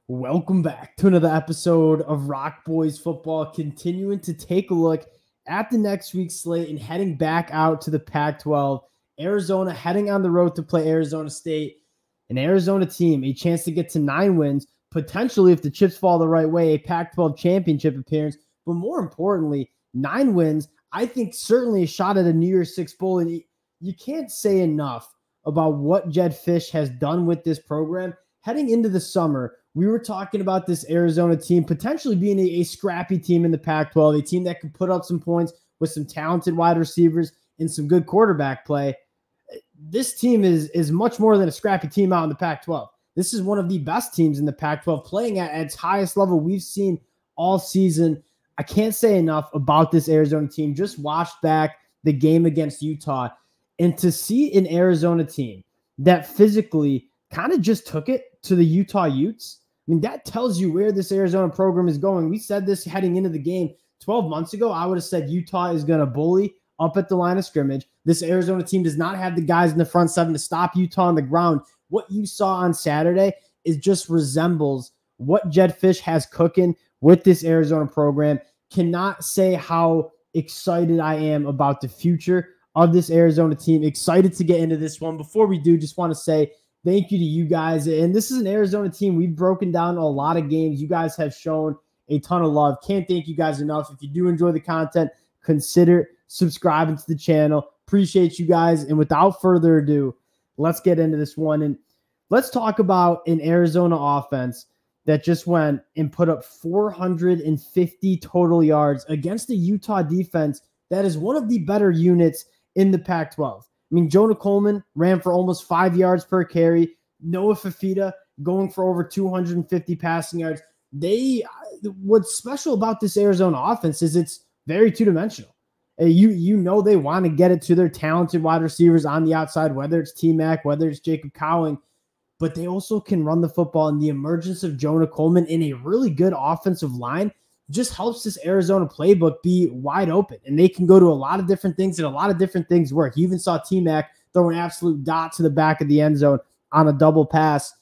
Welcome back to another episode of Rock Boys Football, continuing to take a look at the next week's slate and heading back out to the Pac-12. Arizona heading on the road to play Arizona State, an Arizona team, a chance to get to 9 wins, potentially, if the chips fall the right way, a Pac-12 championship appearance, but more importantly, 9 wins. I think certainly a shot at a New Year's Six Bowl, and you can't say enough about what Jedd Fisch has done with this program. Heading into the summer, we were talking about this Arizona team potentially being a scrappy team in the Pac-12, a team that could put up some points with some talented wide receivers and some good quarterback play. This team is much more than a scrappy team out in the Pac-12. This is one of the best teams in the Pac-12, playing at its highest level we've seen all season. I can't say enough about this Arizona team. Just watched back the game against Utah, and to see an Arizona team that physically kind of just took it to the Utah Utes, I mean, that tells you where this Arizona program is going. We said this heading into the game 12 months ago. I would have said Utah is going to bully up at the line of scrimmage. This Arizona team does not have the guys in the front seven to stop Utah on the ground. What you saw on Saturday is just resembles what Jedd Fisch has cooking with this Arizona program. Cannot say how excited I am about the future of this Arizona team. Excited to get into this one. Before we do, just want to say thank you to you guys. And this is an Arizona team. We've broken down a lot of games. You guys have shown a ton of love. Can't thank you guys enough. If you do enjoy the content, consider subscribing to the channel. Appreciate you guys. And without further ado, let's get into this one. And let's talk about an Arizona offense that just went and put up 450 total yards against the Utah defense that is one of the better units in the Pac-12. I mean, Jonah Coleman ran for almost 5 yards per carry. Noah Fafita going for over 250 passing yards. What's special about this Arizona offense is it's very two-dimensional. You know they want to get it to their talented wide receivers on the outside, whether it's T-Mac, whether it's Jacob Cowing, but they also can run the football, and the emergence of Jonah Coleman in a really good offensive line just helps this Arizona playbook be wide open, and they can go to a lot of different things, and a lot of different things work. You even saw T-Mac throw an absolute dot to the back of the end zone on a double pass.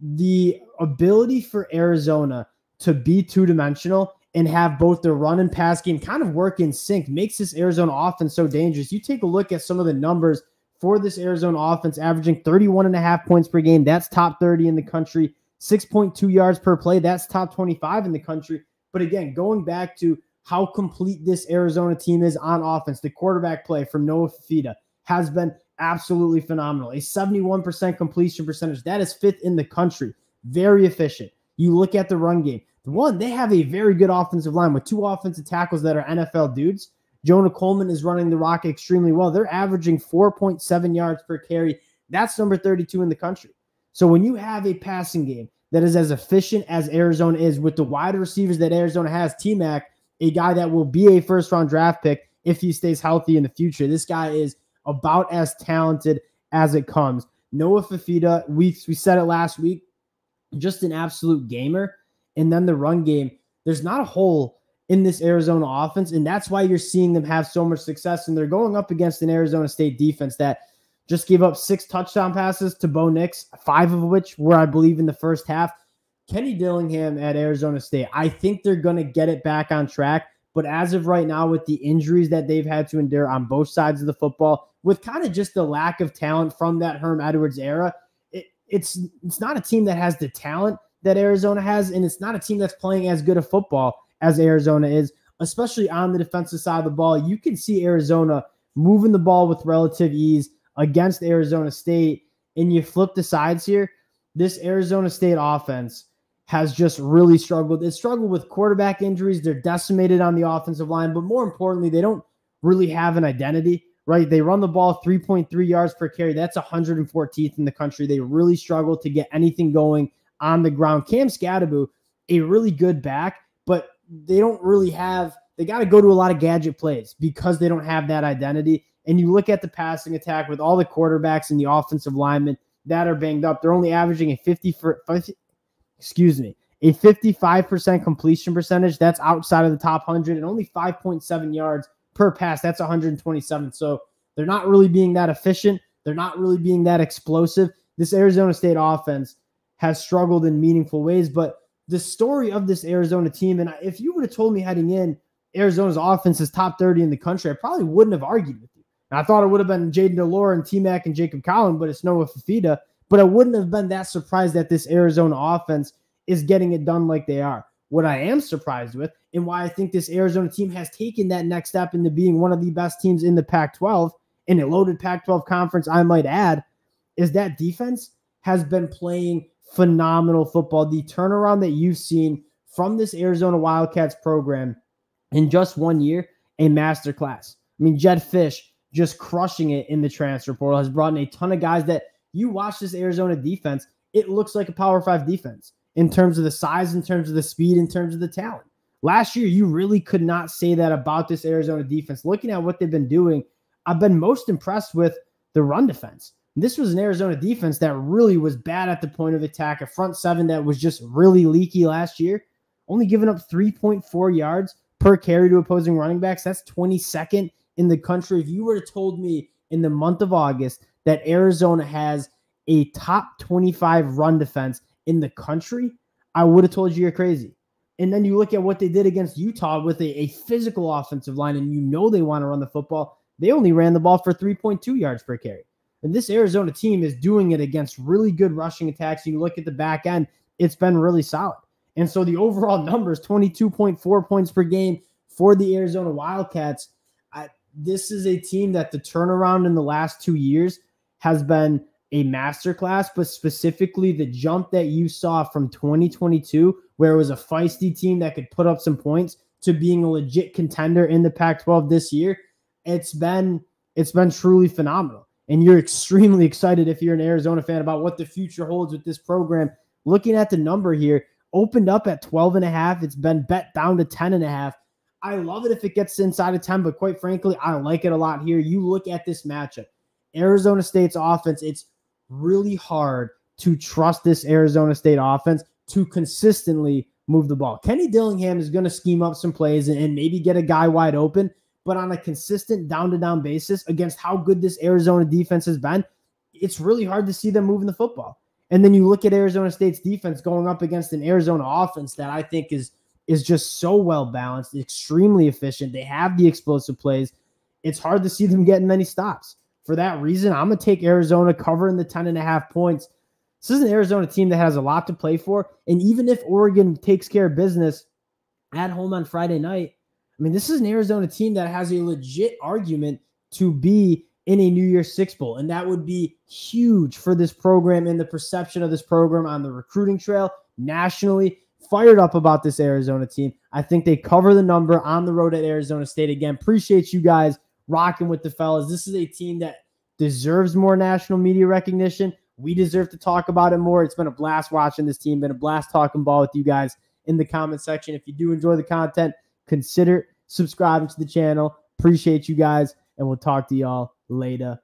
The ability for Arizona to be two-dimensional and have both their run and pass game kind of work in sync makes this Arizona offense so dangerous. You take a look at some of the numbers for this Arizona offense, averaging 31.5 points per game. That's top 30 in the country. 6.2 yards per play. That's top 25 in the country. But again, going back to how complete this Arizona team is on offense, the quarterback play from Noah Fafita has been absolutely phenomenal. A 71% completion percentage. That is 5th in the country. Very efficient. You look at the run game. They have a very good offensive line with 2 offensive tackles that are NFL dudes. Jonah Coleman is running the rock extremely well. They're averaging 4.7 yards per carry. That's number 32 in the country. So when you have a passing game that is as efficient as Arizona is with the wide receivers that Arizona has, T-Mac, a guy that will be a first-round draft pick if he stays healthy in the future. This guy is about as talented as it comes. Noah Fafita, we said it last week, just an absolute gamer. And then the run game, there's not a hole in this Arizona offense, and that's why you're seeing them have so much success. And they're going up against an Arizona State defense that just gave up 6 touchdown passes to Bo Nix, 5 of which were, I believe, in the first half. Kenny Dillingham at Arizona State, I think they're going to get it back on track. But as of right now, with the injuries that they've had to endure on both sides of the football, with kind of just the lack of talent from that Herm Edwards era, it's not a team that has the talent that Arizona has, and it's not a team that's playing as good a football as Arizona is, especially on the defensive side of the ball. You can see Arizona moving the ball with relative ease against Arizona State, and you flip the sides here, this Arizona State offense has just really struggled. It struggled with quarterback injuries. They're decimated on the offensive line, but more importantly, they don't really have an identity, right? They run the ball 3.3 yards per carry. That's 114th in the country. They really struggle to get anything going on the ground. Cam Scadaboo, a really good back, but they don't really have, they got to go to a lot of gadget plays because they don't have that identity. And you look at the passing attack with all the quarterbacks and the offensive linemen that are banged up. They're only averaging a 55% completion percentage. That's outside of the top 100, and only 5.7 yards per pass. That's 127. So they're not really being that efficient. They're not really being that explosive. This Arizona State offense has struggled in meaningful ways. But the story of this Arizona team, and if you would have told me heading in Arizona's offense is top 30 in the country, I probably wouldn't have argued with you. And I thought it would have been Jaden DeLore and T-Mac and Jacob Collin, but it's Noah Fafita. But I wouldn't have been that surprised that this Arizona offense is getting it done like they are. What I am surprised with, and why I think this Arizona team has taken that next step into being one of the best teams in the Pac-12, in a loaded Pac-12 conference, I might add, is that defense has been playing phenomenal football. The turnaround that you've seen from this Arizona Wildcats program in just 1 year, a masterclass. I mean, Jed Fish just crushing it in the transfer portal, has brought in a ton of guys that you watch this Arizona defense, it looks like a Power 5 defense in terms of the size, in terms of the speed, in terms of the talent. Last year, you really could not say that about this Arizona defense. Looking at what they've been doing, I've been most impressed with the run defense. This was an Arizona defense that really was bad at the point of attack, a front seven that was just really leaky last year, only giving up 3.4 yards per carry to opposing running backs. That's 22nd in the country. If you were to told me in the month of August that Arizona has a top 25 run defense in the country, I would have told you you're crazy. And then you look at what they did against Utah with a physical offensive line, and you know they want to run the football. They only ran the ball for 3.2 yards per carry. And this Arizona team is doing it against really good rushing attacks. You look at the back end, it's been really solid. And so the overall numbers, 22.4 points per game for the Arizona Wildcats. This is a team that the turnaround in the last 2 years has been a masterclass, but specifically the jump that you saw from 2022, where it was a feisty team that could put up some points, to being a legit contender in the Pac-12 this year, it's been truly phenomenal. And you're extremely excited if you're an Arizona fan about what the future holds with this program. Looking at the number here, opened up at 12.5. It's been bet down to 10.5. I love it if it gets inside of 10, but quite frankly, I like it a lot here. You look at this matchup, Arizona State's offense, it's really hard to trust this Arizona State offense to consistently move the ball. Kenny Dillingham is going to scheme up some plays and maybe get a guy wide open, but on a consistent down-to-down basis against how good this Arizona defense has been, it's really hard to see them moving the football. And then you look at Arizona State's defense going up against an Arizona offense that I think is just so well-balanced, extremely efficient. They have the explosive plays. It's hard to see them getting many stops. For that reason, I'm going to take Arizona covering the 10.5 points. This is an Arizona team that has a lot to play for. And even if Oregon takes care of business at home on Friday night, I mean, this is an Arizona team that has a legit argument to be in a New Year's Six Bowl. And that would be huge for this program and the perception of this program on the recruiting trail nationally. Fired up about this Arizona team. I think they cover the number on the road at Arizona State. Again, appreciate you guys rocking with the fellas. This is a team that deserves more national media recognition. We deserve to talk about it more. It's been a blast watching this team. Been a blast talking ball with you guys in the comment section. If you do enjoy the content, consider subscribing to the channel. Appreciate you guys, and we'll talk to y'all later.